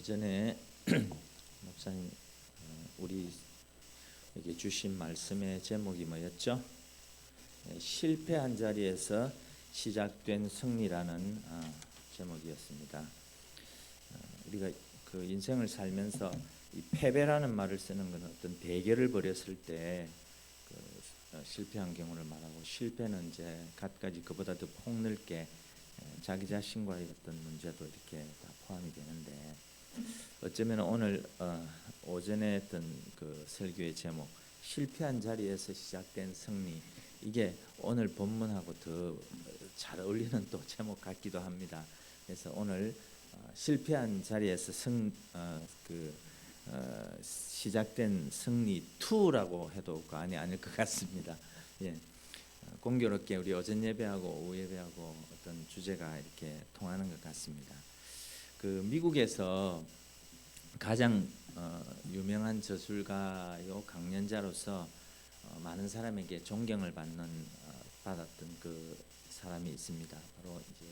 오전에 목사님 우리에게 주신 말씀의 제목이 뭐였죠? 실패한 자리에서 시작된 승리라는 제목이었습니다. 우리가 그 인생을 살면서 이 패배라는 말을 쓰는 건 어떤 대결을 벌였을 때 실패한 경우를 말하고, 실패는 이제 갖가지 그보다 더 폭넓게 자기 자신과의 어떤 문제도 이렇게 다 포함이 되는데, 어쩌면 오늘 오전에 했던 그 설교의 제목, 실패한 자리에서 시작된 승리, 이게 오늘 본문하고 더 잘 어울리는 또 제목 같기도 합니다. 그래서 오늘 실패한 자리에서 시작된 승리 2라고 해도 과언이 아닐 것 같습니다. 예. 공교롭게 우리 오전 예배하고 오후 예배하고 어떤 주제가 이렇게 통하는 것 같습니다. 그 미국에서 가장 유명한 저술가요 강연자로서 많은 사람에게 존경을 받았던 그 사람이 있습니다. 바로 이제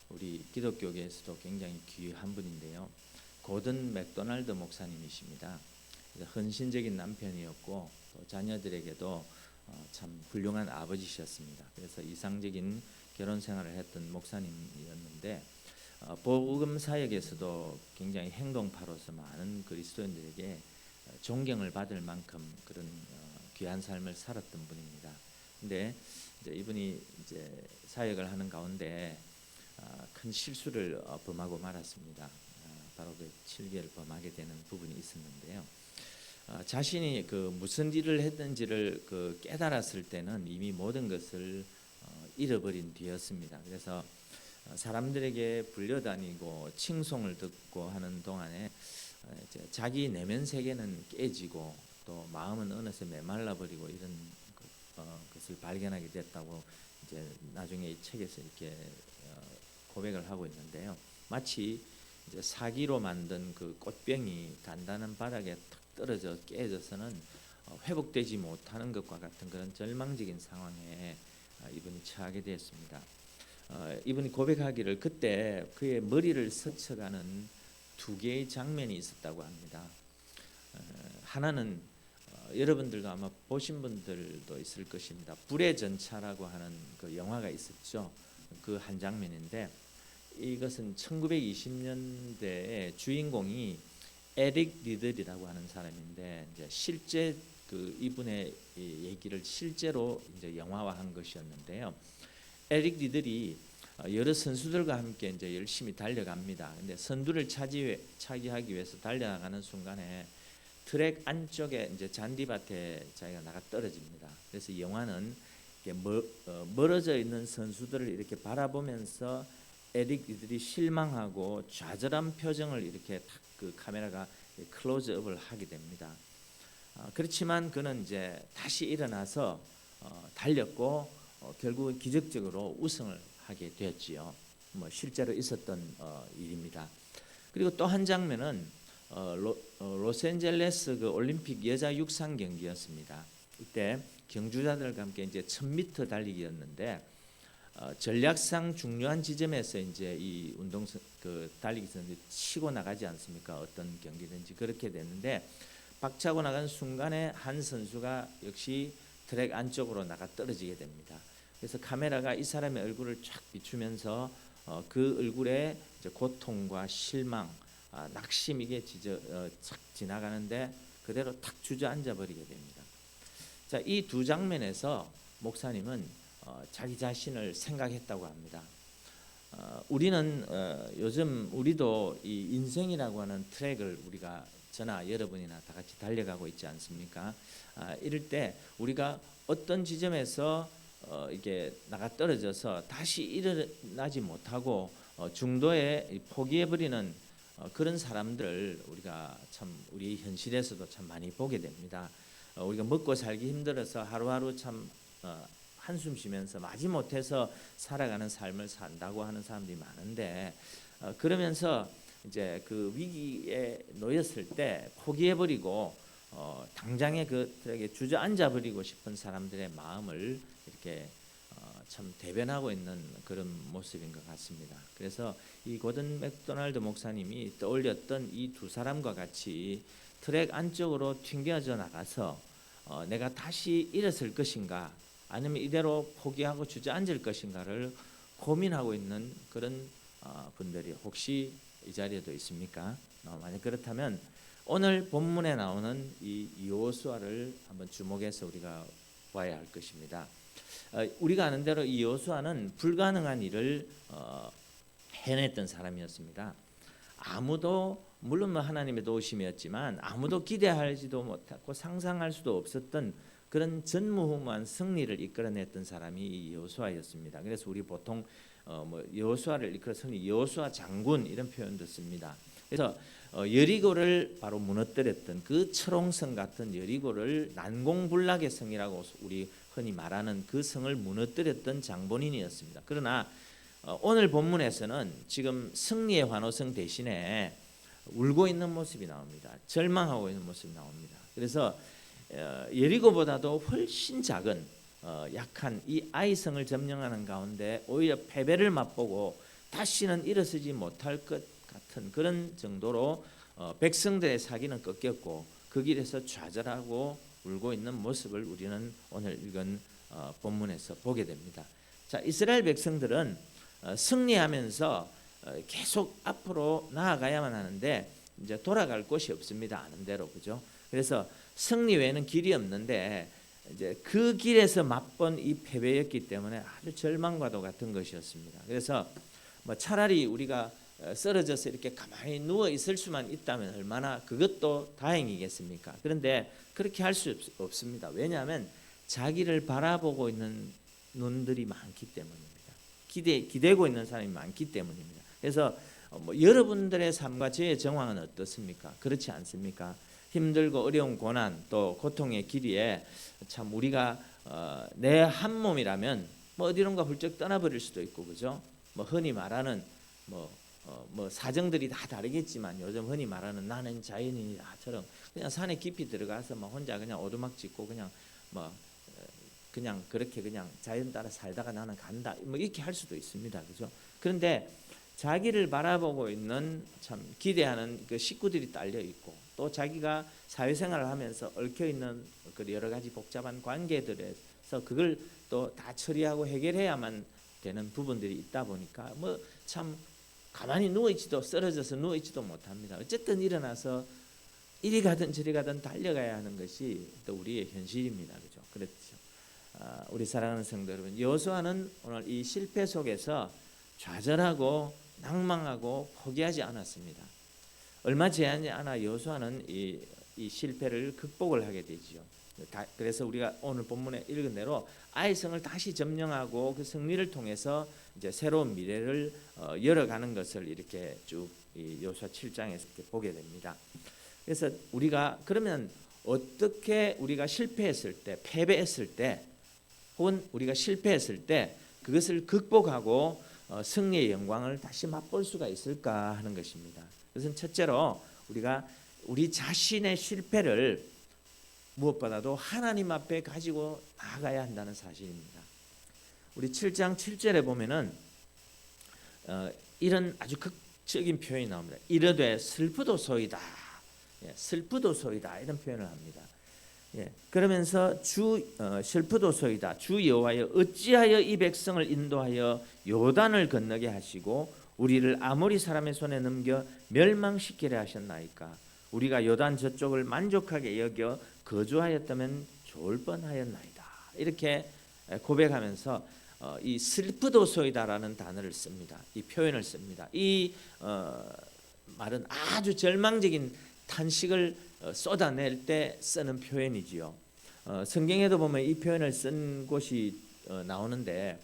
우리 기독교계에서도 굉장히 귀한 분인데요, 고든 맥도날드 목사님이십니다. 헌신적인 남편이었고 또 자녀들에게도 참 훌륭한 아버지셨습니다. 그래서 이상적인 결혼 생활을 했던 목사님이었는데, 복음 사역에서도 굉장히 행동파로서 많은 그리스도인들에게 존경을 받을 만큼 그런 귀한 삶을 살았던 분입니다. 근데 이제 이분이 이제 사역을 하는 가운데 큰 실수를 범하고 말았습니다. 바로 그 칠계를 범하게 되는 부분이 있었는데요. 자신이 그 무슨 일을 했는지를 깨달았을 때는 이미 모든 것을 잃어버린 뒤였습니다. 그래서 사람들에게 불려다니고 칭송을 듣고 하는 동안에 이제 자기 내면 세계는 깨지고 또 마음은 어느새 메말라 버리고 이런 것을 발견하게 됐다고 이제 나중에 이 책에서 이렇게 고백을 하고 있는데요. 마치 이제 사기로 만든 그 꽃병이 단단한 바닥에 탁 떨어져 깨져서는 회복되지 못하는 것과 같은 그런 절망적인 상황에 이분이 처하게 되었습니다. 이분이 고백하기를 그때 그의 머리를 스쳐가는 두 개의 장면이 있었다고 합니다. 하나는 여러분들도 아마 보신 분들도 있을 것입니다. 불의 전차라고 하는 그 영화가 있었죠. 그 한 장면인데, 이것은 1920년대에 주인공이 에릭 리들이라고 하는 사람인데, 이제 실제 그 이분의 얘기를 실제로 이제 영화화한 것이었는데요. 에릭 리들이 여러 선수들과 함께 이제 열심히 달려갑니다. 근데 선두를 차지하기 위해서 달려나가는 순간에 트랙 안쪽에 이제 잔디밭에 자기가 나가 떨어집니다. 그래서 영화는 멀어져 있는 선수들을 이렇게 바라보면서 에릭 리들이 실망하고 좌절한 표정을 이렇게 그 카메라가 클로즈업을 하게 됩니다. 그렇지만 그는 이제 다시 일어나서 달렸고 결국은 기적적으로 우승을 하게 되었지요. 실제로 있었던 일입니다. 그리고 또 한 장면은 로스앤젤레스 그 올림픽 여자 육상 경기였습니다. 이때 경주자들과 함께 이제 1000m 달리기였는데, 전략상 중요한 지점에서 이제 이 달리기 선수 치고 나가지 않습니까? 어떤 경기든지 그렇게 됐는데, 박차고 나간 순간에 한 선수가 역시 트랙 안쪽으로 나가 떨어지게 됩니다. 그래서 카메라가 이 사람의 얼굴을 쫙 비추면서 그 얼굴에 이제 고통과 실망, 낙심 이게 착 지나가는데 그대로 탁 주저앉아 버리게 됩니다. 자, 이 두 장면에서 목사님은 자기 자신을 생각했다고 합니다. 우리는 요즘 우리도 이 인생이라고 하는 트랙을 우리가 저나 여러분이나 다 같이 달려가고 있지 않습니까? 이럴 때 우리가 어떤 지점에서 이게 나가 떨어져서 다시 일어나지 못하고 중도에 포기해버리는 그런 사람들을 우리가 참 우리 현실에서도 참 많이 보게 됩니다. 우리가 먹고 살기 힘들어서 하루하루 참 한숨 쉬면서 마지못해서 살아가는 삶을 산다고 하는 사람들이 많은데, 그러면서 이제 그 위기에 놓였을 때 포기해버리고 당장에 그 트랙에 주저앉아 버리고 싶은 사람들의 마음을 이렇게 참 대변하고 있는 그런 모습인 것 같습니다. 그래서 이 고든 맥도날드 목사님이 떠올렸던 이 두 사람과 같이 트랙 안쪽으로 튕겨져 나가서 내가 다시 일어설 것인가 아니면 이대로 포기하고 주저앉을 것인가를 고민하고 있는 그런 분들이 혹시 이 자리에도 있습니까? 만약 그렇다면 오늘 본문에 나오는 이 여호수아를 한번 주목해서 우리가 봐야 할 것입니다. 우리가 아는 대로 이 여호수아는 불가능한 일을 해냈던 사람이었습니다. 아무도 물론 하나님의 도우심이었지만 아무도 기대하지도 못하고 상상할 수도 없었던 그런 전무후무한 승리를 이끌어냈던 사람이 이 여호수아였습니다. 그래서 우리 보통 여호수아를 이끌어 승리, 여호수아 장군 이런 표현도 씁니다. 그래서 여리고를 바로 무너뜨렸던 그 철옹성 같은 여리고를 난공불락의 성이라고 우리 흔히 말하는 그 성을 무너뜨렸던 장본인이었습니다. 그러나 오늘 본문에서는 지금 승리의 환호성 대신에 울고 있는 모습이 나옵니다. 절망하고 있는 모습이 나옵니다. 그래서 여리고보다도 훨씬 작은 약한 이 아이성을 점령하는 가운데 오히려 패배를 맛보고 다시는 일어서지 못할 것 같은 그런 정도로 백성들의 사기는 꺾였고 그 길에서 좌절하고 울고 있는 모습을 우리는 오늘 읽은 본문에서 보게 됩니다. 자, 이스라엘 백성들은 승리하면서 계속 앞으로 나아가야만 하는데 이제 돌아갈 곳이 없습니다. 아는 대로 그죠? 그래서 승리 외에는 길이 없는데 이제 그 길에서 맛본 이 패배였기 때문에 아주 절망과도 같은 것이었습니다. 그래서 차라리 우리가 쓰러져서 이렇게 가만히 누워 있을 수만 있다면 얼마나 그것도 다행이겠습니까? 그런데 그렇게 할 수 없습니다. 왜냐하면 자기를 바라보고 있는 눈들이 많기 때문입니다. 기대고 있는 사람이 많기 때문입니다. 그래서 여러분들의 삶과 저의 정황은 어떻습니까? 그렇지 않습니까? 힘들고 어려운 고난 또 고통의 길이에 참 우리가 내 한 몸이라면 어디론가 훌쩍 떠나버릴 수도 있고 그죠? 흔히 말하는 사정들이 다 다르겠지만 요즘 흔히 말하는 나는 자연인이다처럼 그냥 산에 깊이 들어가서 혼자 그냥 오두막 짓고 그냥 그렇게 그냥 자연 따라 살다가 나는 간다 이렇게 할 수도 있습니다. 그죠? 그런데 자기를 바라보고 있는 참 기대하는 그 식구들이 딸려 있고 또 자기가 사회생활을 하면서 얽혀 있는 그 여러 가지 복잡한 관계들에서 그걸 또 다 처리하고 해결해야만 되는 부분들이 있다 보니까 참 가만히 누워있지도 쓰러져서 누워있지도 못합니다. 어쨌든 일어나서 이리 가든 저리 가든 달려가야 하는 것이 또 우리의 현실입니다. 그죠? 그렇죠. 우리 사랑하는 성도 여러분, 여호수아는 오늘 이 실패 속에서 좌절하고 낭망하고 포기하지 않았습니다. 얼마 지나지 않아 여호수아는 이 실패를 극복을 하게 되지요. 그래서 우리가 오늘 본문에 읽은 대로 아이성을 다시 점령하고 그 승리를 통해서 이제 새로운 미래를 열어가는 것을 이렇게 쭉 여호수아 7장에서 이렇게 보게 됩니다. 그래서 우리가 그러면 어떻게 우리가 실패했을 때, 패배했을 때, 혹은 우리가 실패했을 때 그것을 극복하고 승리의 영광을 다시 맛볼 수가 있을까 하는 것입니다. 그것은 첫째로 우리가 우리 자신의 실패를 무엇보다도 하나님 앞에 가지고 나아가야 한다는 사실입니다. 우리 7장 7절에 보면은 이런 아주 극적인 표현이 나옵니다. 이르되 슬프도소이다. 슬프도소이다 이런 표현을 합니다. 그러면서 슬프도소이다. 주 여호와여 어찌하여 이 백성을 인도하여 요단을 건너게 하시고 우리를 아모리 사람의 손에 넘겨 멸망시키려 하셨나이까. 우리가 요단 저쪽을 만족하게 여겨 거주하였다면 좋을 뻔하였나이다. 이렇게 고백하면서 이 슬프도소이다라는 단어를 씁니다. 이 표현을 씁니다. 이 말은 아주 절망적인 탄식을 쏟아낼 때 쓰는 표현이지요. 성경에도 보면 이 표현을 쓴 곳이 나오는데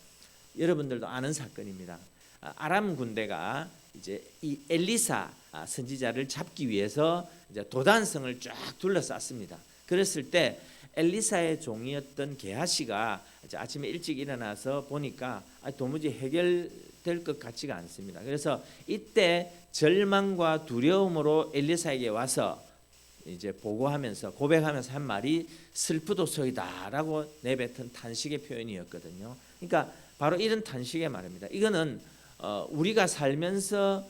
여러분들도 아는 사건입니다. 아람 군대가 이제 이 엘리사 선지자를 잡기 위해서 이제 도단성을 쫙 둘러쌌습니다. 그랬을 때 엘리사의 종이었던 게하시가 아침에 일찍 일어나서 보니까 도무지 해결될 것 같지가 않습니다. 그래서 이때 절망과 두려움으로 엘리사에게 와서 이제 보고하면서 고백하면서 한 말이 슬프도소이다라고 내뱉은 탄식의 표현이었거든요. 그러니까 바로 이런 탄식의 말입니다. 이거는 우리가 살면서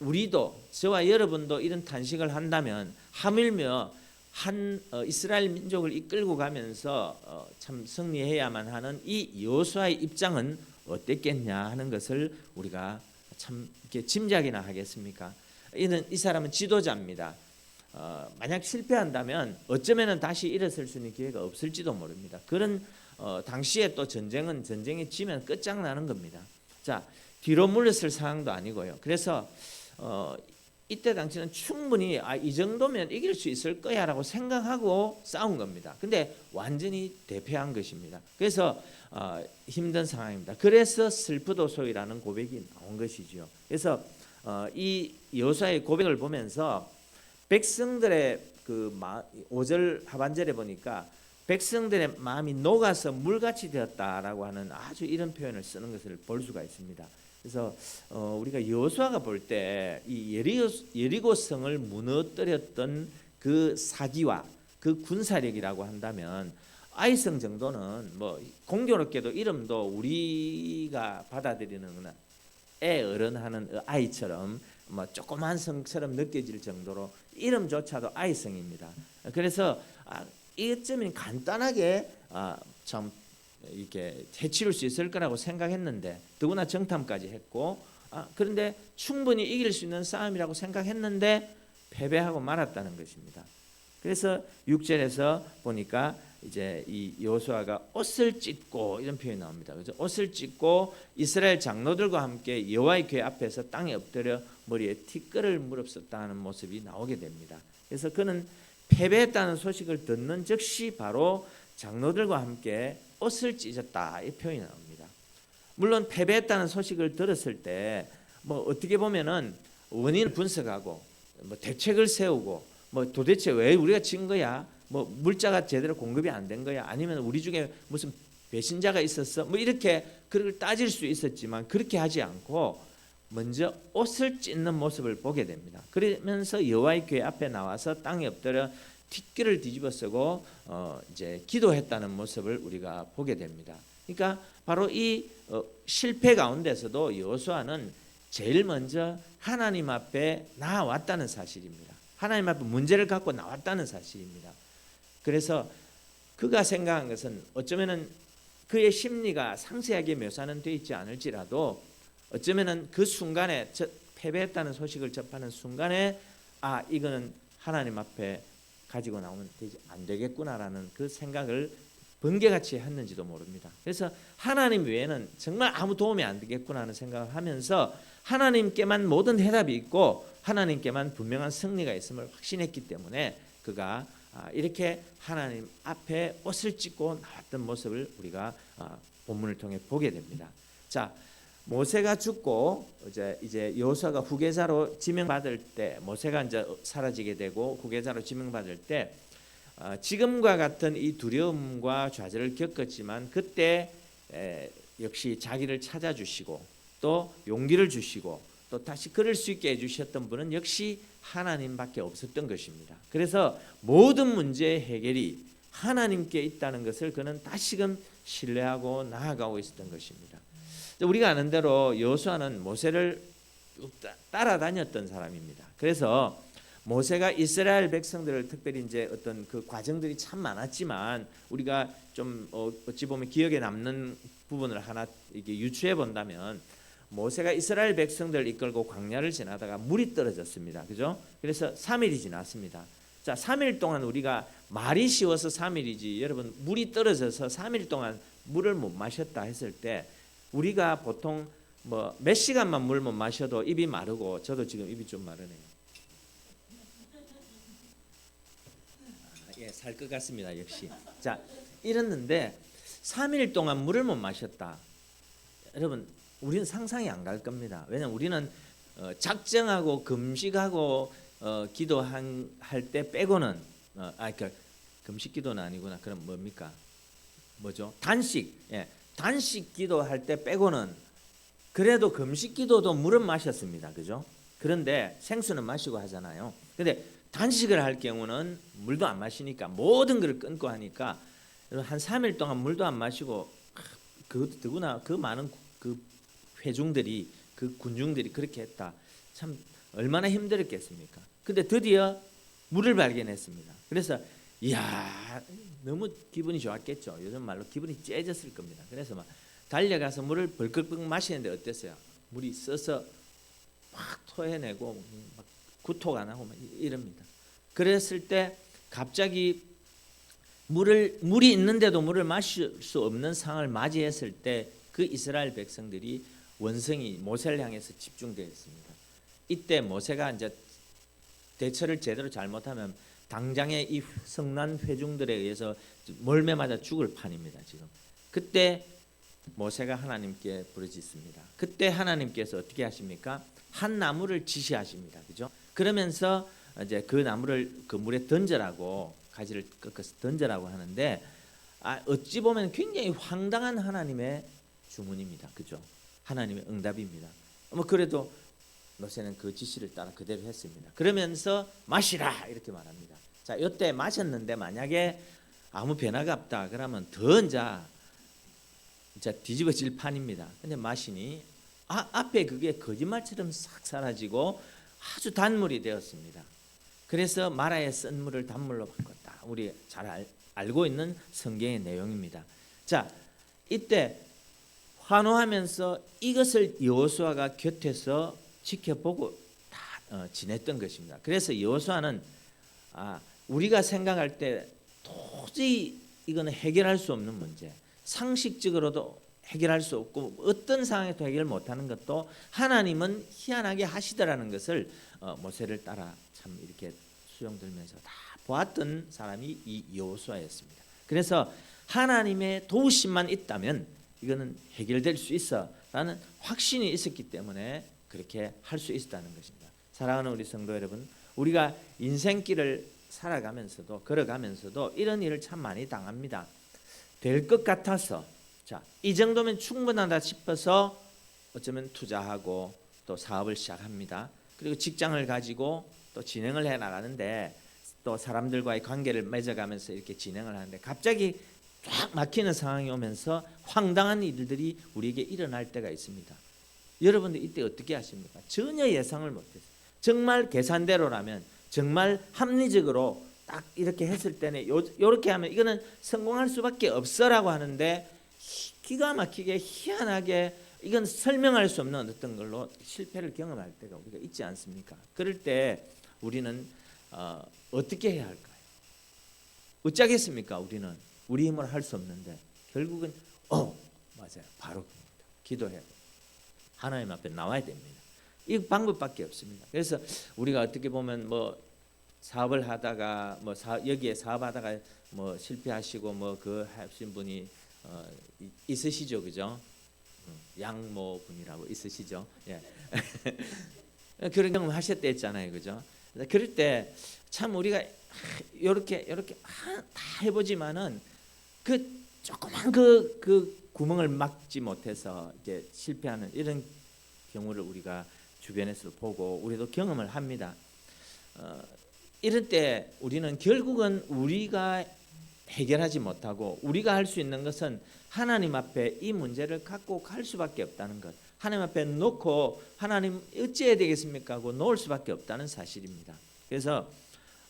우리도 저와 여러분도 이런 탄식을 한다면 하물며 한 이스라엘 민족을 이끌고 가면서 참 승리해야만 하는 이 여호수아의 입장은 어땠겠냐 하는 것을 우리가 참 이렇게 짐작이나 하겠습니까? 이 사람은 지도자입니다. 만약 실패한다면 어쩌면은 다시 일어설 수 있는 기회가 없을지도 모릅니다. 그런 당시에 또 전쟁이 지면 끝장나는 겁니다. 자, 뒤로 물러설 상황도 아니고요. 그래서 이때 당시는 충분히 이 정도면 이길 수 있을 거야라고 생각하고 싸운 겁니다. 근데 완전히 대패한 것입니다. 그래서 힘든 상황입니다. 그래서 슬프도소이라는 고백이 나온 것이지요. 그래서 이 여호수아의 고백을 보면서 백성들의 그 5절 하반절에 보니까 백성들의 마음이 녹아서 물같이 되었다라고 하는 아주 이런 표현을 쓰는 것을 볼 수가 있습니다. 그래서 우리가 여호수아가 볼 때 이 여리고성을 무너뜨렸던 그 사기와 그 군사력이라고 한다면 아이성 정도는 뭐 공교롭게도 이름도 우리가 받아들이는 애 어른하는 아이처럼 뭐 조그만 성처럼 느껴질 정도로 이름조차도 아이성입니다. 그래서 이쯤은 간단하게 참 이렇게 해치울 수 있을 거라고 생각했는데 더구나 정탐까지 했고 그런데 충분히 이길 수 있는 싸움이라고 생각했는데 패배하고 말았다는 것입니다. 그래서 6절에서 보니까 이제 이 여호수아가 옷을 찢고 이런 표현이 나옵니다. 그래서 옷을 찢고 이스라엘 장로들과 함께 여호와의 궤 앞에서 땅에 엎드려 머리에 티끌을 물었었다는 모습이 나오게 됩니다. 그래서 그는 패배했다는 소식을 듣는 즉시 바로 장로들과 함께 옷을 찢었다 이 표현이 나옵니다. 물론 패배했다는 소식을 들었을 때 뭐 어떻게 보면은 원인을 분석하고 뭐 대책을 세우고 뭐 도대체 왜 우리가 진 거야? 뭐 물자가 제대로 공급이 안 된 거야? 아니면 우리 중에 무슨 배신자가 있었어? 뭐 이렇게 그걸 따질 수 있었지만 그렇게 하지 않고 먼저 옷을 찢는 모습을 보게 됩니다. 그러면서 여호와의 궤 앞에 나와서 땅에 엎드려 티끌을 뒤집어 쓰고 이제 기도했다는 모습을 우리가 보게 됩니다. 그러니까 바로 이 실패 가운데서도 여호수아는 제일 먼저 하나님 앞에 나왔다는 사실입니다. 하나님 앞에 문제를 갖고 나왔다는 사실입니다. 그래서 그가 생각한 것은 어쩌면은 그의 심리가 상세하게 묘사는 되어 있지 않을지라도 어쩌면은 그 순간에 패배했다는 소식을 접하는 순간에 이거는 하나님 앞에 가지고 나오면 안 되겠구나라는 그 생각을 번개같이 했는지도 모릅니다. 그래서 하나님 외에는 정말 아무 도움이 안 되겠구나 하는 생각을 하면서 하나님께만 모든 해답이 있고 하나님께만 분명한 승리가 있음을 확신했기 때문에 그가 이렇게 하나님 앞에 옷을 찢고 나왔던 모습을 우리가 본문을 통해 보게 됩니다. 자, 모세가 죽고 이제 여호수아가 후계자로 지명받을 때 모세가 이제 사라지게 되고 후계자로 지명받을 때 지금과 같은 이 두려움과 좌절을 겪었지만 그때 역시 자기를 찾아주시고 또 용기를 주시고 또 다시 걸을 수 있게 해주셨던 분은 역시 하나님밖에 없었던 것입니다. 그래서 모든 문제의 해결이 하나님께 있다는 것을 그는 다시금 신뢰하고 나아가고 있었던 것입니다. 우리가 아는 대로 여호수아는 모세를 따라다녔던 사람입니다. 그래서 모세가 이스라엘 백성들을 특별히 이제 어떤 그 과정들이 참 많았지만 우리가 좀 어찌 보면 기억에 남는 부분을 하나 이렇게 유추해 본다면 모세가 이스라엘 백성들을 이끌고 광야를 지나다가 물이 떨어졌습니다. 그죠? 그래서 3일이 지났습니다. 자, 3일 동안 우리가 말이 쉬워서 3일이지 여러분 물이 떨어져서 3일 동안 물을 못 마셨다 했을 때 우리가 보통 뭐 몇 시간만 물 못 마셔도 입이 마르고 저도 지금 입이 좀 마르네요. 예, 살 것 같습니다. 역시. 자, 이랬는데 3일 동안 물을 못 마셨다. 여러분, 우리는 상상이 안 갈 겁니다. 왜냐하면 우리는 작정하고 금식하고 기도할 때 빼고는 그러니까 금식 기도는 아니구나. 그럼 뭡니까? 뭐죠? 단식. 예, 단식 기도할 때 빼고는 그래도 금식 기도도 물은 마셨습니다. 그죠? 그런데 생수는 마시고 하잖아요. 근데 단식을 할 경우는 물도 안 마시니까 모든 걸 끊고 하니까 한 3일 동안 물도 안 마시고 그것도 더구나 그 많은 그 회중들이 그 군중들이 그렇게 했다. 참 얼마나 힘들었겠습니까? 근데 드디어 물을 발견했습니다. 그래서 이야 너무 기분이 좋았겠죠. 요즘 말로 기분이 째졌을 겁니다. 그래서 막 달려가서 물을 벌컥벌컥 마시는데 어땠어요? 물이 써서 막 토해내고 막 구토가 나고 막 이럽니다. 그랬을 때 갑자기 물이 있는데도 물을 마실 수 없는 상황을 맞이했을 때 그 이스라엘 백성들이 원성이 모세를 향해서 집중되었습니다. 이때 모세가 이제 대처를 제대로 잘못하면 당장의 이 성난 회중들에 의해서 몰매 맞아 죽을 판입니다. 지금 그때 모세가 하나님께 부르짖습니다. 그때 하나님께서 어떻게 하십니까? 한 나무를 지시하십니다. 그죠? 그러면서 이제 그 나무를 그 물에 던져라고 가지를 꺾어서 던져라고 하는데 어찌 보면 굉장히 황당한 하나님의 주문입니다. 그죠? 하나님의 응답입니다. 뭐 그래도 모세는 그 지시를 따라 그대로 했습니다. 그러면서 마시라 이렇게 말합니다. 자, 이때 마셨는데 만약에 아무 변화가 없다 그러면 더 이제 뒤집어질 판입니다. 근데 마시니 앞에 그게 거짓말처럼 싹 사라지고 아주 단물이 되었습니다. 그래서 마라의 쓴 물을 단물로 바꿨다. 우리 잘 알고 있는 성경의 내용입니다. 자, 이때 환호하면서 이것을 여호수아가 곁에서 지켜보고 다 지냈던 것입니다. 그래서 여호수아는 우리가 생각할 때 도저히 이거는 해결할 수 없는 문제, 상식적으로도 해결할 수 없고 어떤 상황에도 해결 못하는 것도 하나님은 희한하게 하시더라는 것을 모세를 따라 참 이렇게 수용들면서 다 보았던 사람이 이 여호수아였습니다. 그래서 하나님의 도우심만 있다면 이거는 해결될 수 있어라는 확신이 있었기 때문에 그렇게 할 수 있었다는 것입니다. 사랑하는 우리 성도 여러분, 우리가 인생길을 살아가면서도 걸어가면서도 이런 일을 참 많이 당합니다. 될 것 같아서 이 정도면 충분하다 싶어서 어쩌면 투자하고 또 사업을 시작합니다. 그리고 직장을 가지고 또 진행을 해 나가는데 또 사람들과의 관계를 맺어가면서 이렇게 진행을 하는데 갑자기 쫙 막히는 상황이 오면서 황당한 일들이 우리에게 일어날 때가 있습니다. 여러분들 이때 어떻게 하십니까? 전혀 예상을 못했어요. 정말 계산대로라면 정말 합리적으로 딱 이렇게 했을 때는 이렇게 하면 이거는 성공할 수밖에 없어라고 하는데 기가 막히게 희한하게 이건 설명할 수 없는 어떤 걸로 실패를 경험할 때가 우리가 있지 않습니까? 그럴 때 우리는 어떻게 해야 할까요? 어쩌겠습니까? 우리는 우리 힘으로 할 수 없는데 결국은 맞아요. 바로 기도해야 돼요. 하나님 앞에 나와야 됩니다. 이 방법밖에 없습니다. 그래서 우리가 어떻게 보면 뭐 사업을 하다가 뭐 여기에 사업하다가 뭐 실패하시고 뭐 그 하신 분이 있으시죠, 그죠? 양모 분이라고 있으시죠? 예. 그런 경험 하셨다 했잖아요, 그죠? 그럴 때 참 우리가 이렇게 다 해보지만은 그 조그만 그 구멍을 막지 못해서 이제 실패하는 이런 경우를 우리가 주변에서 보고 우리도 경험을 합니다. 이럴 때 우리는 결국은 우리가 해결하지 못하고 우리가 할 수 있는 것은 하나님 앞에 이 문제를 갖고 갈 수밖에 없다는 것. 하나님 앞에 놓고 하나님 어찌해야 되겠습니까 하고 놓을 수밖에 없다는 사실입니다. 그래서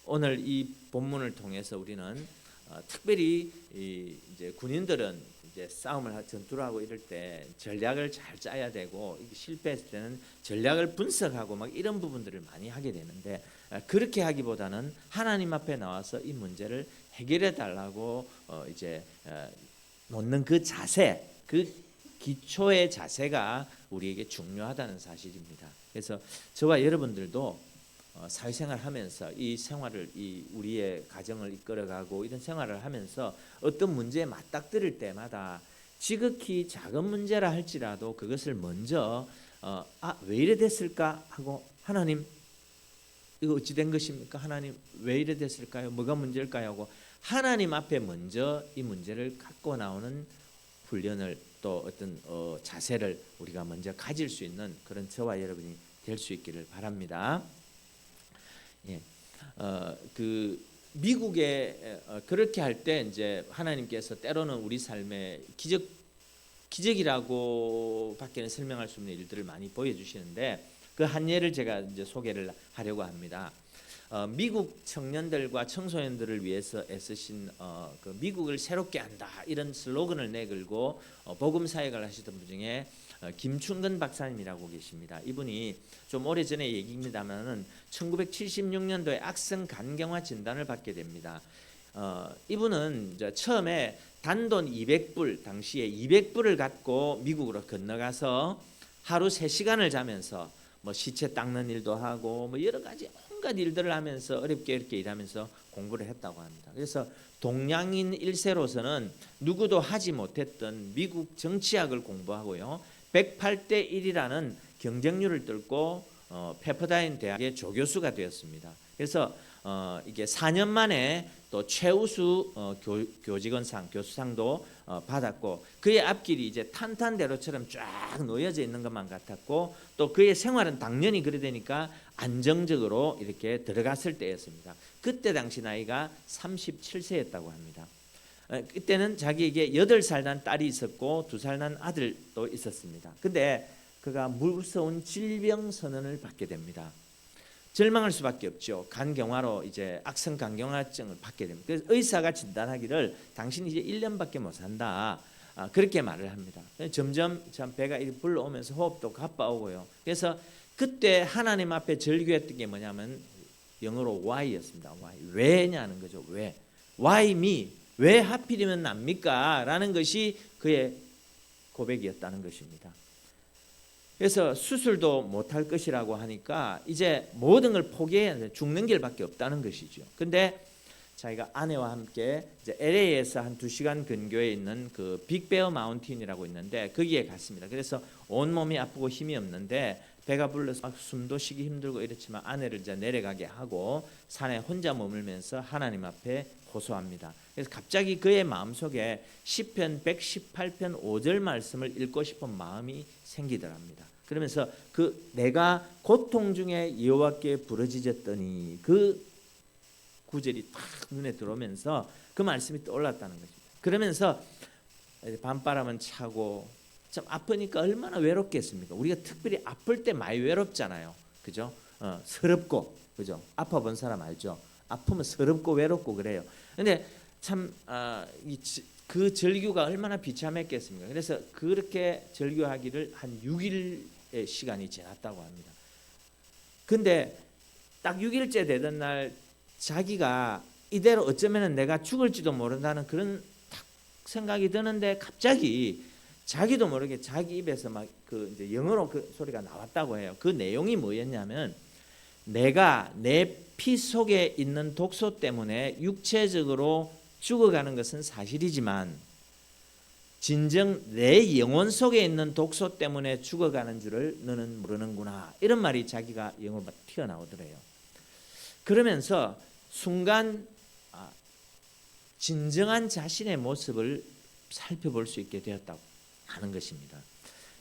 오늘 이 본문을 통해서 우리는 특별히 이제 군인들은 이제 싸움을 전투를 하고 이럴 때 전략을 잘 짜야 되고 실패했을 때는 전략을 분석하고 막 이런 부분들을 많이 하게 되는데 그렇게 하기보다는 하나님 앞에 나와서 이 문제를 해결해 달라고 이제 놓는 그 자세, 그 기초의 자세가 우리에게 중요하다는 사실입니다. 그래서 저와 여러분들도 사회생활 하면서 이 생활을 우리의 가정을 이끌어가고 이런 생활을 하면서 어떤 문제에 맞닥뜨릴 때마다 지극히 작은 문제라 할지라도 그것을 먼저 왜 이래 됐을까 하고 하나님 이거 어찌 된 것입니까? 하나님 왜 이래 됐을까요? 뭐가 문제일까요? 하고 하나님 앞에 먼저 이 문제를 갖고 나오는 훈련을 또 어떤 자세를 우리가 먼저 가질 수 있는 그런 저와 여러분이 될 수 있기를 바랍니다. 예, 그 미국에 그렇게 할 때 이제 하나님께서 때로는 우리 삶에 기적이라고밖에는 설명할 수 없는 일들을 많이 보여주시는데 그 한 예를 제가 이제 소개를 하려고 합니다. 미국 청년들과 청소년들을 위해서 애쓰신 그 미국을 새롭게 한다 이런 슬로건을 내걸고 복음 사역을 하시던 분 중에 김충근 박사님이라고 계십니다. 이분이 좀 오래전의 얘기입니다만은 1976년도에 악성 간경화 진단을 받게 됩니다. 이분은 이제 처음에 단돈 200불 당시에 200불을 갖고 미국으로 건너가서 하루 3시간을 자면서 뭐 시체 닦는 일도 하고 뭐 여러 가지 온갖 일들을 하면서 어렵게 이렇게 일하면서 공부를 했다고 합니다. 그래서 동양인 1세로서는 누구도 하지 못했던 미국 정치학을 공부하고요. 108대 1이라는 경쟁률을 뚫고 페퍼다인 대학의 조교수가 되었습니다. 그래서 이게 4년 만에 또 최우수 교직원상, 교수상도 받았고 그의 앞길이 이제 탄탄대로처럼 쫙 놓여져 있는 것만 같았고 또 그의 생활은 당연히 그래 되니까 안정적으로 이렇게 들어갔을 때였습니다. 그때 당시 나이가 37세였다고 합니다. 그때는 자기에게 8살 난 딸이 있었고 2살 난 아들도 있었습니다. 근데 그가 무서운 질병 선언을 받게 됩니다. 절망할 수밖에 없죠. 간경화로 이제 악성 간경화증을 받게 됩니다. 그래서 의사가 진단하기를 당신이 이제 1년밖에 못 산다. 그렇게 말을 합니다. 점점 참 배가 불러오면서 호흡도 가빠오고요. 그래서 그때 하나님 앞에 절규했던 게 뭐냐면 영어로 why였습니다. why. 왜냐는 거죠. 왜? why me? 왜 하필이면 납니까? 라는 것이 그의 고백이었다는 것입니다. 그래서 수술도 못할 것이라고 하니까 이제 모든 걸 포기해야 죽는 길밖에 없다는 것이죠. 근데 자기가 아내와 함께 이제 LA에서 한 2시간 근교에 있는 그 빅베어 마운틴이라고 있는데 거기에 갔습니다. 그래서 온몸이 아프고 힘이 없는데 배가 불러서 숨도 쉬기 힘들고 이렇지만 아내를 이제 내려가게 하고 산에 혼자 머물면서 하나님 앞에 호소합니다. 그래서 갑자기 그의 마음속에 시편 118편 5절 말씀을 읽고 싶은 마음이 생기더랍니다. 그러면서 그 내가 고통 중에 여호와께 부르짖었더니 그 구절이 딱 눈에 들어오면서 그 말씀이 떠올랐다는 것입니다. 그러면서 밤바람은 차고 참 아프니까 얼마나 외롭겠습니까? 우리가 특별히 아플 때 많이 외롭잖아요. 그죠? 서럽고 그죠? 아파본 사람 알죠? 아프면 서럽고 외롭고 그래요. 근데 참 그 절규가 얼마나 비참했겠습니까? 그래서 그렇게 절규하기를 한 6일의 시간이 지났다고 합니다. 근데 딱 6일째 되던 날 자기가 이대로 어쩌면 내가 죽을지도 모른다는 그런 딱 생각이 드는데 갑자기 자기도 모르게 자기 입에서 막 그 이제 영어로 그 소리가 나왔다고 해요. 그 내용이 뭐였냐면 내가 내 피 속에 있는 독소 때문에 육체적으로 죽어가는 것은 사실이지만 진정 내 영혼 속에 있는 독소 때문에 죽어가는 줄을 너는 모르는구나. 이런 말이 자기가 영어로 튀어나오더래요. 그러면서 순간 진정한 자신의 모습을 살펴볼 수 있게 되었다고 하는 것입니다.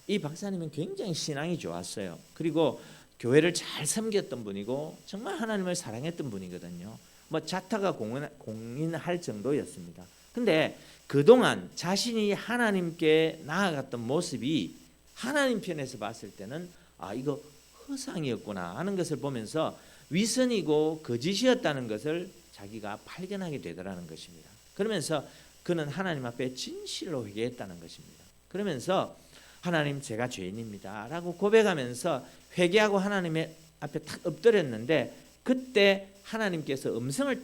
이 박사님은 굉장히 신앙이 좋았어요. 그리고 교회를 잘 섬겼던 분이고 정말 하나님을 사랑했던 분이거든요. 뭐 자타가 공인할 정도였습니다. 근데 그동안 자신이 하나님께 나아갔던 모습이 하나님 편에서 봤을 때는 이거 허상이었구나 하는 것을 보면서 위선이고 거짓이었다는 것을 자기가 발견하게 되더라는 것입니다. 그러면서 그는 하나님 앞에 진실로 회개했다는 것입니다. 그러면서 하나님 제가 죄인입니다 라고 고백하면서 회개하고 하나님의 앞에 탁 엎드렸는데 그때 하나님께서 음성을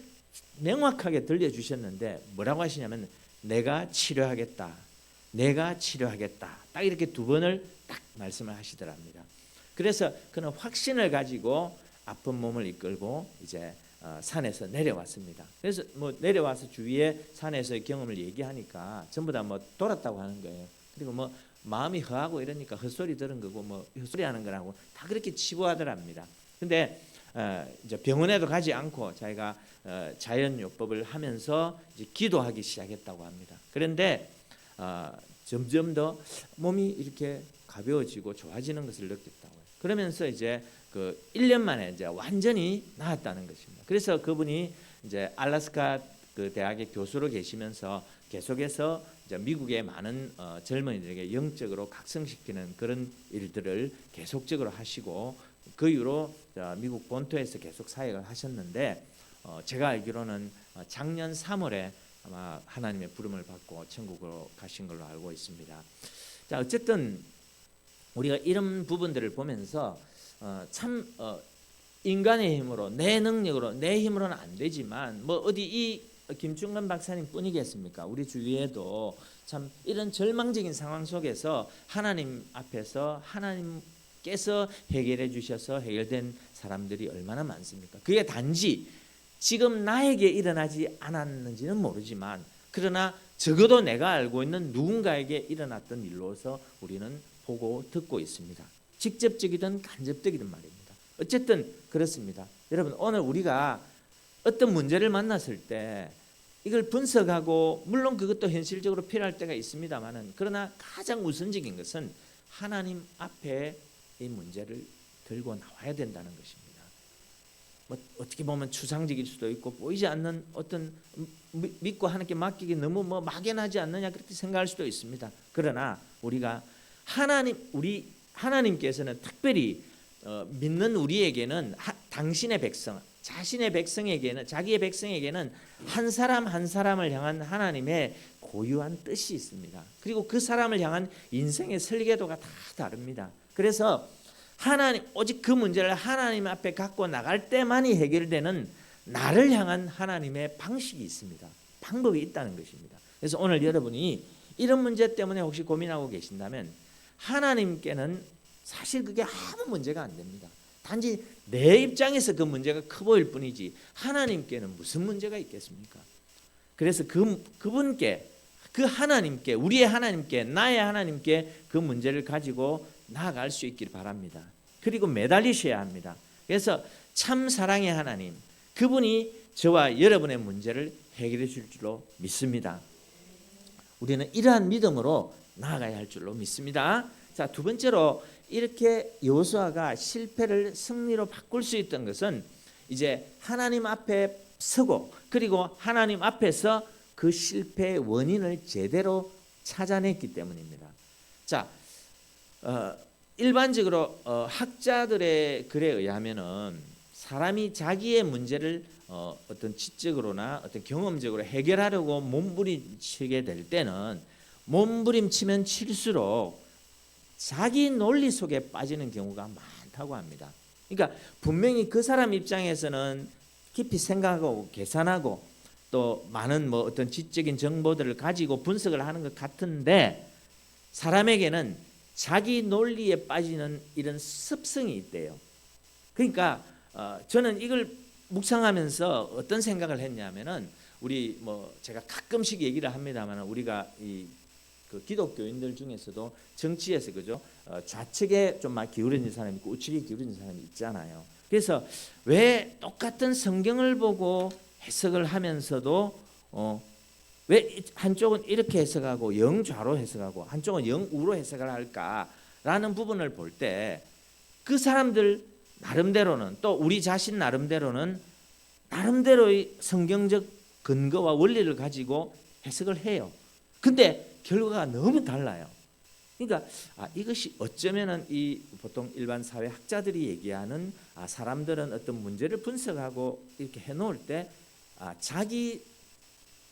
명확하게 들려주셨는데 뭐라고 하시냐면 내가 치료하겠다. 내가 치료하겠다. 딱 이렇게 2번을 딱 말씀을 하시더랍니다. 그래서 그는 확신을 가지고 아픈 몸을 이끌고 이제 산에서 내려왔습니다. 그래서 뭐 내려와서 주위에 산에서의 경험을 얘기하니까 전부 다 뭐 돌았다고 하는 거예요. 그리고 뭐 마음이 허하고 이러니까 헛소리 들은 거고 뭐 헛소리 하는 거라고 다 그렇게 치부하더랍니다. 근데 이제 병원에도 가지 않고 자기가 자연요법을 하면서 이제 기도하기 시작했다고 합니다. 그런데 점점 더 몸이 이렇게 가벼워지고 좋아지는 것을 느꼈다고요. 그러면서 이제 그 1년 만에 이제 완전히 나았다는 것입니다. 그래서 그분이 이제 알래스카 그 대학의 교수로 계시면서 계속해서 이제 미국의 많은 젊은이들에게 영적으로 각성시키는 그런 일들을 계속적으로 하시고 그 이후로 미국 본토에서 계속 사역을 하셨는데 제가 알기로는 작년 3월에 아마 하나님의 부름을 받고 천국으로 가신 걸로 알고 있습니다. 자, 어쨌든 우리가 이런 부분들을 보면서 참 인간의 힘으로 내 능력으로 내 힘으로는 안 되지만 뭐 어디 이 김충근 박사님 뿐이겠습니까? 우리 주위에도 참 이런 절망적인 상황 속에서 하나님 앞에서 하나님께서 해결해 주셔서 해결된 사람들이 얼마나 많습니까? 그게 단지 지금 나에게 일어나지 않았는지는 모르지만 그러나 적어도 내가 알고 있는 누군가에게 일어났던 일로서 우리는 보고 듣고 있습니다. 직접적이든 간접적이든 말입니다. 어쨌든 그렇습니다. 여러분 오늘 우리가 어떤 문제를 만났을 때 이걸 분석하고 물론 그것도 현실적으로 필요할 때가 있습니다만은 그러나 가장 우선적인 것은 하나님 앞에 이 문제를 들고 나와야 된다는 것입니다. 뭐 어떻게 보면 추상적일 수도 있고 보이지 않는 어떤 믿고 하나님께 맡기기 너무 뭐 막연하지 않느냐 그렇게 생각할 수도 있습니다. 그러나 우리가 하나님께서는 특별히 믿는 우리에게는 당신의 백성, 자신의 백성에게는 자기의 백성에게는 한 사람 한 사람을 향한 하나님의 고유한 뜻이 있습니다. 그리고 그 사람을 향한 인생의 설계도가 다 다릅니다. 그래서 오직 그 문제를 하나님 앞에 갖고 나갈 때만이 해결되는 나를 향한 하나님의 방식이 있습니다. 방법이 있다는 것입니다. 그래서 오늘 여러분이 이런 문제 때문에 혹시 고민하고 계신다면 하나님께는 사실 그게 아무 문제가 안 됩니다. 단지 내 입장에서 그 문제가 커 보일 뿐이지 하나님께는 무슨 문제가 있겠습니까? 그래서 그분께 그 하나님께 우리의 하나님께 나의 하나님께 그 문제를 가지고 나아갈 수 있기를 바랍니다. 그리고 매달리셔야 합니다. 그래서 참 사랑의 하나님 그분이 저와 여러분의 문제를 해결해 줄 줄로 믿습니다. 우리는 이러한 믿음으로 나아가야 할 줄로 믿습니다. 자, 두 번째로 이렇게 여호수아가 실패를 승리로 바꿀 수 있던 것은 이제 하나님 앞에 서고 그리고 하나님 앞에서 그 실패의 원인을 제대로 찾아냈기 때문입니다. 자, 일반적으로 학자들의 글에 의하면은 사람이 자기의 문제를 어떤 지적으로나 어떤 경험적으로 해결하려고 몸부림치게 될 때는 몸부림치면 칠수록 자기 논리 속에 빠지는 경우가 많다고 합니다. 그러니까 분명히 그 사람 입장에서는 깊이 생각하고 계산하고 또 많은 뭐 어떤 지적인 정보들을 가지고 분석을 하는 것 같은데 사람에게는 자기 논리에 빠지는 이런 습성이 있대요. 그러니까 저는 이걸 묵상하면서 어떤 생각을 했냐면은 우리 뭐 제가 가끔씩 얘기를 합니다만 우리가 그 기독교인들 중에서도 정치에서 그죠 좌측에 좀 막 기울어진 사람이 있고 우측에 기울어진 사람이 있잖아요. 그래서 왜 똑같은 성경을 보고 해석을 하면서도 왜 한쪽은 이렇게 해석하고 영좌로 해석하고 한쪽은 영우로 해석을 할까라는 부분을 볼 때 그 사람들 나름대로는 또 우리 자신 나름대로는 나름대로의 성경적 근거와 원리를 가지고 해석을 해요. 근데 결과가 너무 달라요. 그러니까 이것이 어쩌면은 이 보통 일반 사회 학자들이 얘기하는 사람들은 어떤 문제를 분석하고 이렇게 해놓을 때 자기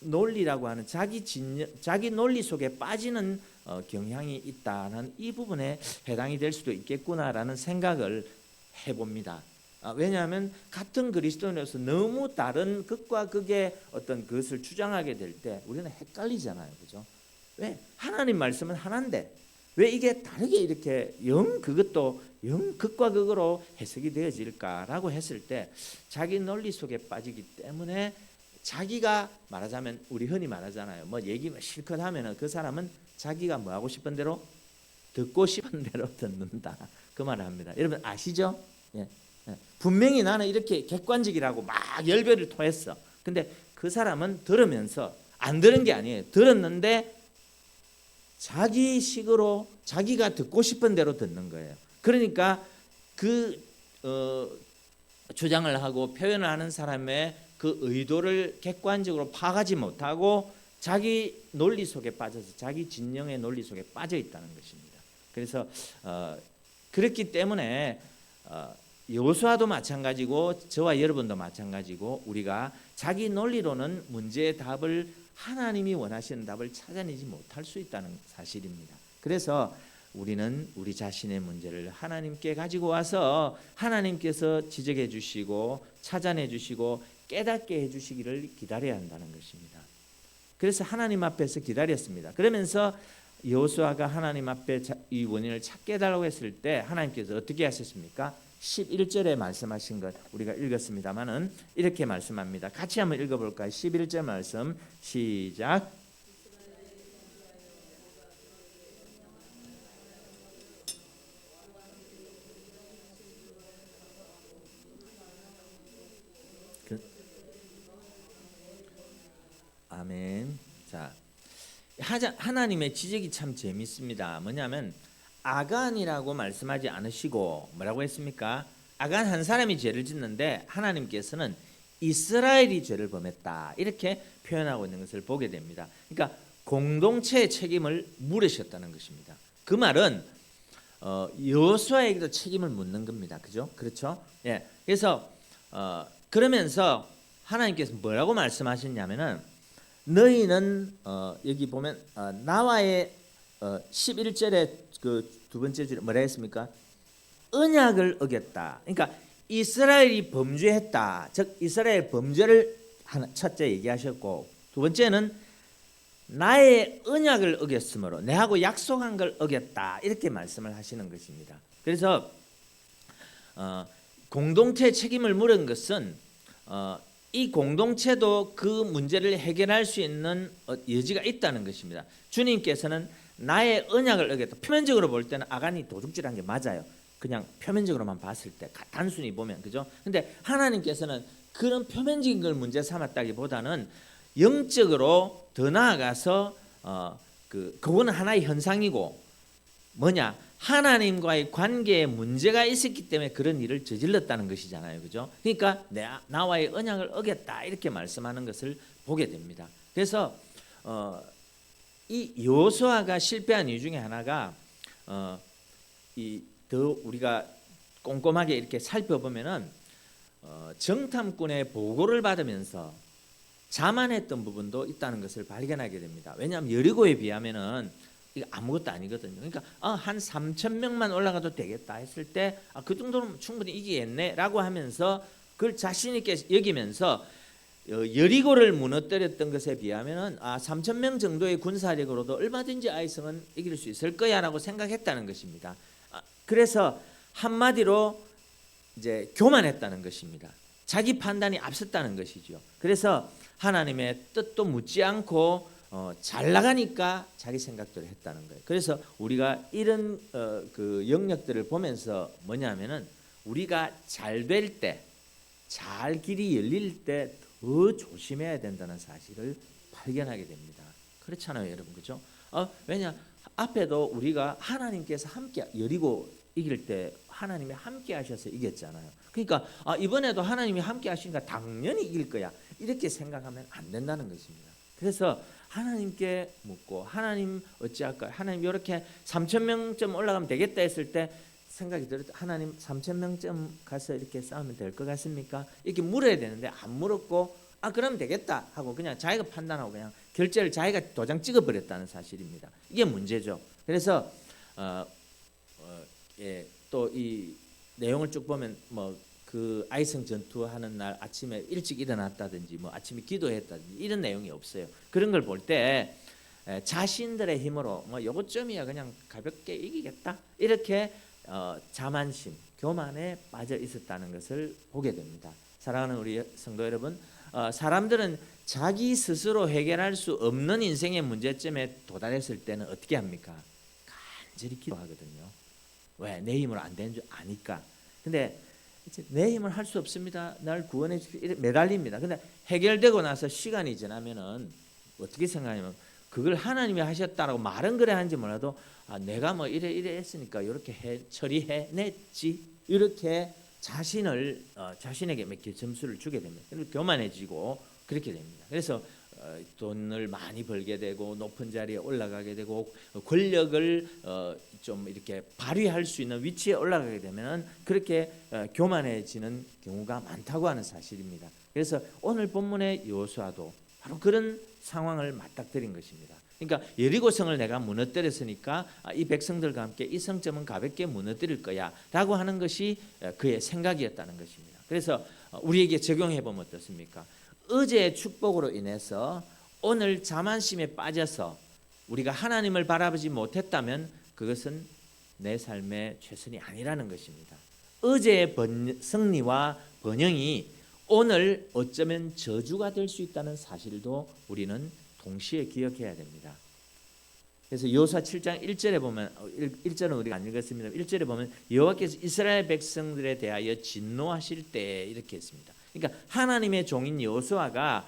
논리라고 하는 자기 논리 속에 빠지는 경향이 있다는 이 부분에 해당이 될 수도 있겠구나라는 생각을 해봅니다. 왜냐하면 같은 그리스도인으로서 너무 다른 극과 극의 어떤 그것을 주장하게 될 때 우리는 헷갈리잖아요, 그죠? 왜 하나님 말씀은 하나인데 왜 이게 다르게 이렇게 그것도 극과 극으로 해석이 되어질까라고 했을 때 자기 논리 속에 빠지기 때문에 자기가 말하자면 우리 흔히 말하잖아요. 뭐 얘기만 실컷 하면은 그 사람은 자기가 뭐 하고 싶은 대로 듣고 싶은 대로 듣는다. 그 말을 합니다. 여러분 아시죠? 예. 분명히 나는 이렇게 객관적이라고 막 열변을 토했어. 근데 그 사람은 들으면서 안 들은 게 아니에요. 들었는데 자기 식으로 자기가 듣고 싶은 대로 듣는 거예요. 그러니까 그 주장을 하고 표현을 하는 사람의 그 의도를 객관적으로 파악하지 못하고 자기 논리 속에 빠져서 자기 진영의 논리 속에 빠져 있다는 것입니다. 그래서 그렇기 때문에 여호수아도 마찬가지고 저와 여러분도 마찬가지고 우리가 자기 논리로는 문제의 답을 하나님이 원하시는 답을 찾아내지 못할 수 있다는 사실입니다. 그래서 우리는 우리 자신의 문제를 하나님께 가지고 와서 하나님께서 지적해 주시고 찾아내 주시고 깨닫게 해 주시기를 기다려야 한다는 것입니다. 그래서 하나님 앞에서 기다렸습니다. 그러면서 여호수아가 하나님 앞에 이 원인을 찾게 해달라고 했을 때 하나님께서 어떻게 하셨습니까? 11절에 말씀하신 것 우리가 읽었습니다마는 이렇게 말씀합니다. 같이 한번 읽어볼까요? 11절 말씀 시작. 아멘. 자, 하나님의 지적이 참 재밌습니다. 뭐냐면 아간이라고 말씀하지 않으시고 뭐라고 했습니까? 아간 한 사람이 죄를 짓는데 하나님께서는 이스라엘이 죄를 범했다 이렇게 표현하고 있는 것을 보게 됩니다. 그러니까 공동체의 책임을 물으셨다는 것입니다. 그 말은 여호수아에게도 책임을 묻는 겁니다. 그죠? 그렇죠? 예. 그래서 그러면서 하나님께서 뭐라고 말씀하셨냐면은 너희는 여기 보면 나와의 11절에 그 두 번째 줄에 뭐라 했습니까? 언약을 어겼다. 그러니까 이스라엘이 범죄했다. 즉 이스라엘 범죄를 첫째 얘기하셨고 두 번째는 나의 언약을 어겼으므로 내하고 약속한 걸 어겼다. 이렇게 말씀을 하시는 것입니다. 그래서 공동체 책임을 물은 것은 이 공동체도 그 문제를 해결할 수 있는 여지가 있다는 것입니다. 주님께서는 나의 언약을 어겼다. 표면적으로 볼 때는 아간이 도둑질한 게 맞아요. 그냥 표면적으로만 봤을 때 단순히 보면 그죠? 근데 하나님께서는 그런 표면적인 걸 문제 삼았다기보다는 영적으로 더 나아가서 그거는 하나의 현상이고 뭐냐? 하나님과의 관계에 문제가 있었기 때문에 그런 일을 저질렀다는 것이잖아요. 그죠? 그러니까 나와의 언약을 어겼다 이렇게 말씀하는 것을 보게 됩니다. 그래서 이 여호수아가 실패한 이유 중에 하나가 더 우리가 꼼꼼하게 이렇게 살펴보면은 정탐꾼의 보고를 받으면서 자만했던 부분도 있다는 것을 발견하게 됩니다. 왜냐하면 여리고에 비하면은 이게 아무것도 아니거든요. 그러니까 한 3,000명만 올라가도 되겠다 했을 때 그 정도는 충분히 이기겠네라고 하면서 그걸 자신 있게 여기면서 여리고를 무너뜨렸던 것에 비하면은 3,000명 정도의 군사력으로도 얼마든지 아이성은 이길 수 있을 거야라고 생각했다는 것입니다. 그래서 한마디로 이제 교만했다는 것입니다. 자기 판단이 앞섰다는 것이죠. 그래서 하나님의 뜻도 묻지 않고 잘 나가니까 자기 생각대로 했다는 거예요. 그래서 우리가 이런 그 영역들을 보면서 뭐냐면은 우리가 잘 될 때, 잘 길이 열릴 때 더 조심해야 된다는 사실을 발견하게 됩니다. 그렇잖아요, 여러분, 그렇죠? 왜냐 앞에도 우리가 하나님께서 함께 여리고 이길 때 하나님이 함께 하셔서 이겼잖아요. 그러니까 이번에도 하나님이 함께 하시니까 당연히 이길 거야 이렇게 생각하면 안 된다는 것입니다. 그래서 하나님께 묻고 하나님 어찌할까요? 하나님 이렇게 3,000명쯤 올라가면 되겠다 했을 때 생각이 들었 하나님 3,000명쯤 가서 이렇게 싸우면 될 것 같습니까? 이렇게 물어야 되는데 안 물었고 그럼 되겠다 하고 그냥 자기가 판단하고 그냥 결제를 자기가 도장 찍어버렸다는 사실입니다. 이게 문제죠. 그래서 또 이 내용을 쭉 보면 그 아이성 전투하는 날 아침에 일찍 일어났다든지 아침에 기도했다든지 이런 내용이 없어요. 그런 걸 볼 때 자신들의 힘으로 요것쯤이야 그냥 가볍게 이기겠다 이렇게 자만심, 교만에 빠져 있었다는 것을 보게 됩니다. 사랑하는 우리 성도 여러분, 사람들은 자기 스스로 해결할 수 없는 인생의 문제점에 도달했을 때는 어떻게 합니까? 간절히 기도하거든요. 왜? 내 힘으로 안 되는 줄 아니까. 근데 내 힘을 할 수 없습니다. 날 구원해 주시기 매달립니다. 근데 해결되고 나서 시간이 지나면은 어떻게 생각하냐면 그걸 하나님이 하셨다라고 말은 그래 하는지 몰라도 내가 이래 했으니까 이렇게 처리해냈지 이렇게 자신에게 몇 개 점수를 주게 됩니다. 교만해지고 그렇게 됩니다. 그래서 돈을 많이 벌게 되고 높은 자리에 올라가게 되고 권력을 좀 이렇게 발휘할 수 있는 위치에 올라가게 되면 그렇게 교만해지는 경우가 많다고 하는 사실입니다. 그래서 오늘 본문의 여호수아도 바로 그런 상황을 맞닥뜨린 것입니다. 그러니까 여리고성을 내가 무너뜨렸으니까 이 백성들과 함께 이 성점은 가볍게 무너뜨릴 거야 라고 하는 것이 그의 생각이었다는 것입니다. 그래서 우리에게 적용해 보면 어떻습니까? 어제의 축복으로 인해서 오늘 자만심에 빠져서 우리가 하나님을 바라보지 못했다면 그것은 내 삶의 최선이 아니라는 것입니다. 어제의 승리와 번영이 오늘 어쩌면 저주가 될 수 있다는 사실도 우리는 동시에 기억해야 됩니다. 그래서 여호수아 7장 1절에 보면 1절은 우리가 안 읽었습니다. 1절에 보면 여호와께서 이스라엘 백성들에 대하여 진노하실 때 이렇게 했습니다. 그러니까 하나님의 종인 여호수아가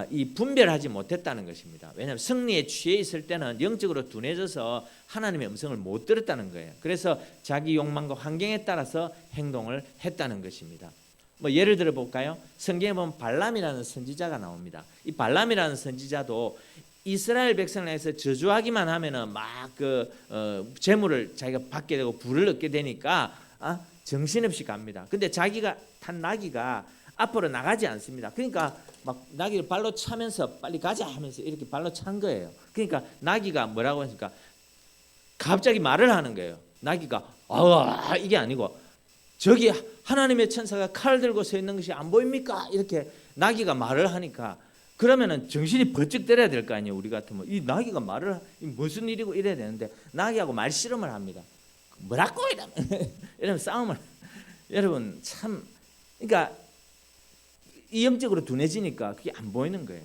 이 분별하지 못했다는 것입니다. 왜냐하면 승리에 취해 있을 때는 영적으로 둔해져서 하나님의 음성을 못 들었다는 거예요. 그래서 자기 욕망과 환경에 따라서 행동을 했다는 것입니다. 뭐 예를 들어 볼까요? 성경에 보면 발람이라는 선지자가 나옵니다. 이 발람이라는 선지자도 이스라엘 백성을 해서 저주하기만 하면은 막 재물을 자기가 받게 되고 부를 얻게 되니까 정신없이 갑니다. 근데 자기가 탄 나귀가 앞으로 나가지 않습니다. 그러니까 막 나귀를 발로 차면서 빨리 가자 하면서 이렇게 발로 찬 거예요. 그러니까 나귀가 뭐라고 하니까 갑자기 말을 하는 거예요. 나귀가 이게 아니고 저기 하나님의 천사가 칼 들고 서 있는 것이 안 보입니까? 이렇게 나귀가 말을 하니까 그러면은 정신이 번쩍 때려야 될 거 아니에요. 우리 같으면 이 나귀가 말을 무슨 일이고 이래야 되는데 나귀하고 말씨름을 합니다. 뭐라고 이러면 싸움을 여러분 참 그러니까 이 영적으로 둔해지니까 그게 안 보이는 거예요.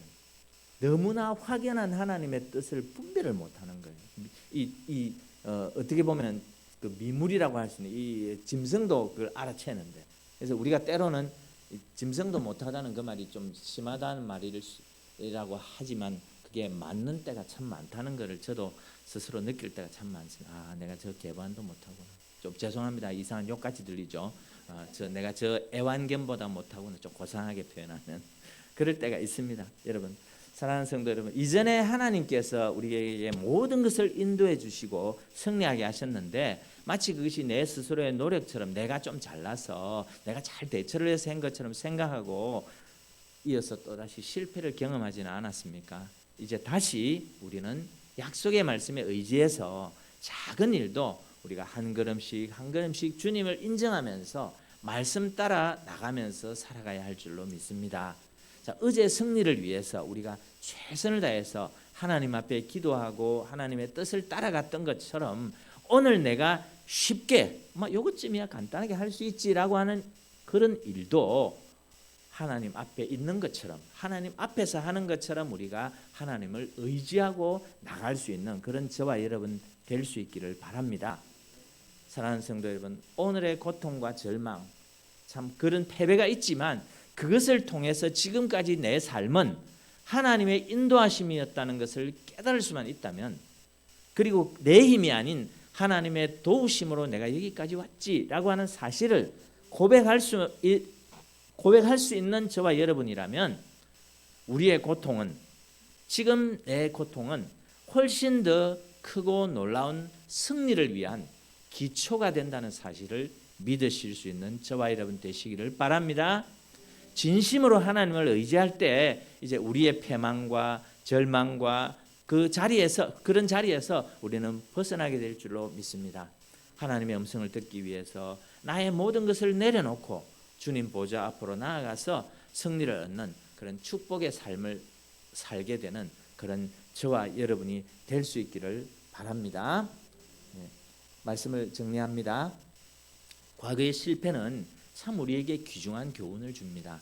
너무나 확연한 하나님의 뜻을 분별을 못하는 거예요. 어떻게 보면 그 미물이라고 할 수 있는 이 짐승도 그걸 알아채는데 그래서 우리가 때로는 짐승도 못하다는 그 말이 좀 심하다는 말이라고 하지만 그게 맞는 때가 참 많다는 것을 저도 스스로 느낄 때가 참 많습니다. 내가 저 개반도 못하구나. 좀 죄송합니다. 이상한 욕같이 들리죠. 내가 저 애완견보다 못하고는 좀 고상하게 표현하는 그럴 때가 있습니다. 여러분 사랑하는 성도 여러분, 이전에 하나님께서 우리에게 모든 것을 인도해 주시고 승리하게 하셨는데 마치 그것이 내 스스로의 노력처럼 내가 좀 잘나서 내가 잘 대처를 해서 한 것처럼 생각하고 이어서 또다시 실패를 경험하지는 않았습니까? 이제 다시 우리는 약속의 말씀에 의지해서 작은 일도 우리가 한 걸음씩 한 걸음씩 주님을 인정하면서 말씀 따라 나가면서 살아가야 할 줄로 믿습니다. 자, 어제의 승리를 위해서 우리가 최선을 다해서 하나님 앞에 기도하고 하나님의 뜻을 따라갔던 것처럼 오늘 내가 쉽게 요것쯤이야 간단하게 할 수 있지라고 하는 그런 일도 하나님 앞에 있는 것처럼 하나님 앞에서 하는 것처럼 우리가 하나님을 의지하고 나갈 수 있는 그런 저와 여러분 될 수 있기를 바랍니다. 사랑하는 성도 여러분, 오늘의 고통과 절망 참 그런 패배가 있지만 그것을 통해서 지금까지 내 삶은 하나님의 인도하심이었다는 것을 깨달을 수만 있다면 그리고 내 힘이 아닌 하나님의 도우심으로 내가 여기까지 왔지라고 하는 사실을 고백할 수 있는 저와 여러분이라면 우리의 고통은 지금 내 고통은 훨씬 더 크고 놀라운 승리를 위한 기초가 된다는 사실을 믿으실 수 있는 저와 여러분 되시기를 바랍니다. 진심으로 하나님을 의지할 때 이제 우리의 패망과 절망과 그런 자리에서 우리는 벗어나게 될 줄로 믿습니다. 하나님의 음성을 듣기 위해서 나의 모든 것을 내려놓고 주님 보좌 앞으로 나아가서 승리를 얻는 그런 축복의 삶을 살게 되는 그런 저와 여러분이 될 수 있기를 바랍니다. 말씀을 정리합니다. 과거의 실패는 참 우리에게 귀중한 교훈을 줍니다.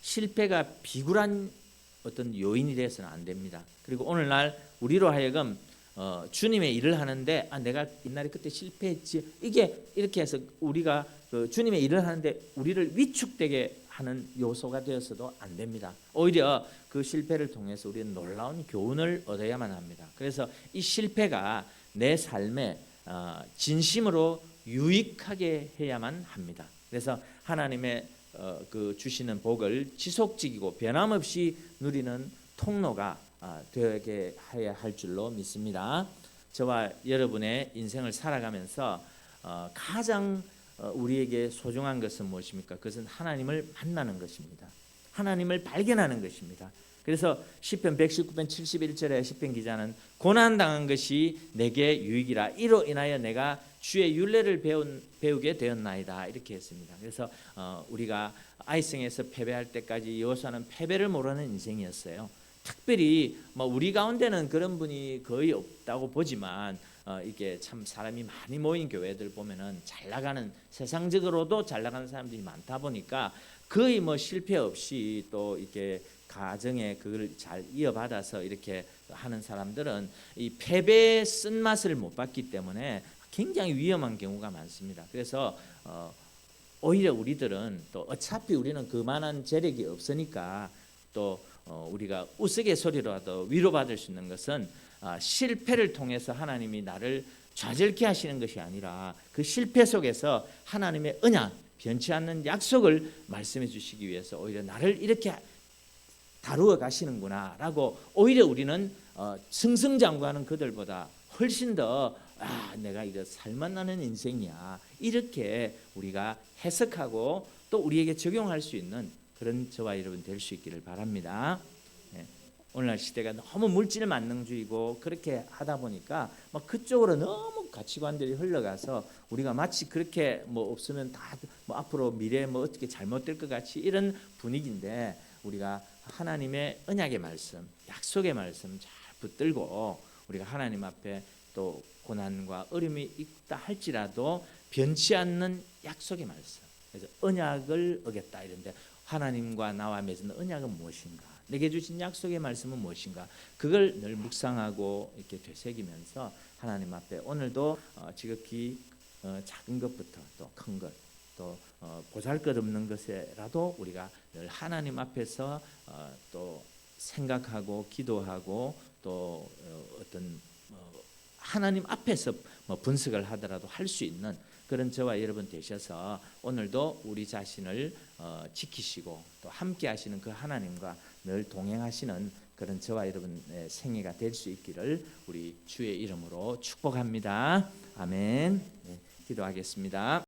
실패가 비굴한 어떤 요인이 되어서는 안 됩니다. 그리고 오늘날 우리로 하여금 주님의 일을 하는데 내가 옛날에 그때 실패했지 이게 이렇게 해서 우리가 주님의 일을 하는데 우리를 위축되게 하는 요소가 되어서도 안 됩니다. 오히려 그 실패를 통해서 우리는 놀라운 교훈을 얻어야만 합니다. 그래서 이 실패가 내 삶에 진심으로 유익하게 해야만 합니다. 그래서 하나님의 그 주시는 복을 지속적이고 변함없이 누리는 통로가 되게 해야 할 줄로 믿습니다. 저와 여러분의 인생을 살아가면서 가장 우리에게 소중한 것은 무엇입니까? 그것은 하나님을 만나는 것입니다. 하나님을 발견하는 것입니다. 그래서 시편 119편 71절에 시편 기자는 고난당한 것이 내게 유익이라 이로 인하여 내가 주의 율례를 배우게 되었나이다 이렇게 했습니다. 그래서 우리가 아이성에서 패배할 때까지 여호수아는 패배를 모르는 인생이었어요. 특별히 우리 가운데는 그런 분이 거의 없다고 보지만 이게 참 사람이 많이 모인 교회들 보면은 잘 나가는 세상적으로도 잘 나가는 사람들이 많다 보니까 거의 실패 없이 또 이렇게 가정에 그걸 잘 이어받아서 이렇게 하는 사람들은 이 패배의 쓴맛을 못 봤기 때문에 굉장히 위험한 경우가 많습니다. 그래서 오히려 우리들은 또 어차피 우리는 그만한 재력이 없으니까 또 우리가 우스갯소리로라도 위로받을 수 있는 것은 실패를 통해서 하나님이 나를 좌절케 하시는 것이 아니라 그 실패 속에서 하나님의 언약, 변치 않는 약속을 말씀해 주시기 위해서 오히려 나를 이렇게 다루어 가시는구나 라고 오히려 우리는 승승장구하는 그들보다 훨씬 더 내가 이거 살맛나는 인생이야 이렇게 우리가 해석하고 또 우리에게 적용할 수 있는 그런 저와 여러분 될 수 있기를 바랍니다. 오늘날 시대가 너무 물질 만능주의고 그렇게 하다 보니까 그쪽으로 너무 가치관들이 흘러가서 우리가 마치 그렇게 없으면 다 앞으로 미래에 어떻게 잘못될 것 같이 이런 분위기인데 우리가 하나님의 언약의 말씀, 약속의 말씀 잘 붙들고 우리가 하나님 앞에 또 고난과 어려움이 있다 할지라도 변치 않는 약속의 말씀. 그래서 언약을 어겼다 이런데 하나님과 나와 맺은 언약은 무엇인가? 내게 주신 약속의 말씀은 무엇인가? 그걸 늘 묵상하고 이렇게 되새기면서 하나님 앞에 오늘도 지극히 작은 것부터 또 큰 것, 또 보잘것없는 것에라도 우리가 늘 하나님 앞에서 또 생각하고 기도하고 또 어떤 하나님 앞에서 분석을 하더라도 할 수 있는 그런 저와 여러분 되셔서 오늘도 우리 자신을 지키시고 또 함께 하시는 그 하나님과 늘 동행하시는 그런 저와 여러분의 생애가 될 수 있기를 우리 주의 이름으로 축복합니다. 아멘. 네, 기도하겠습니다.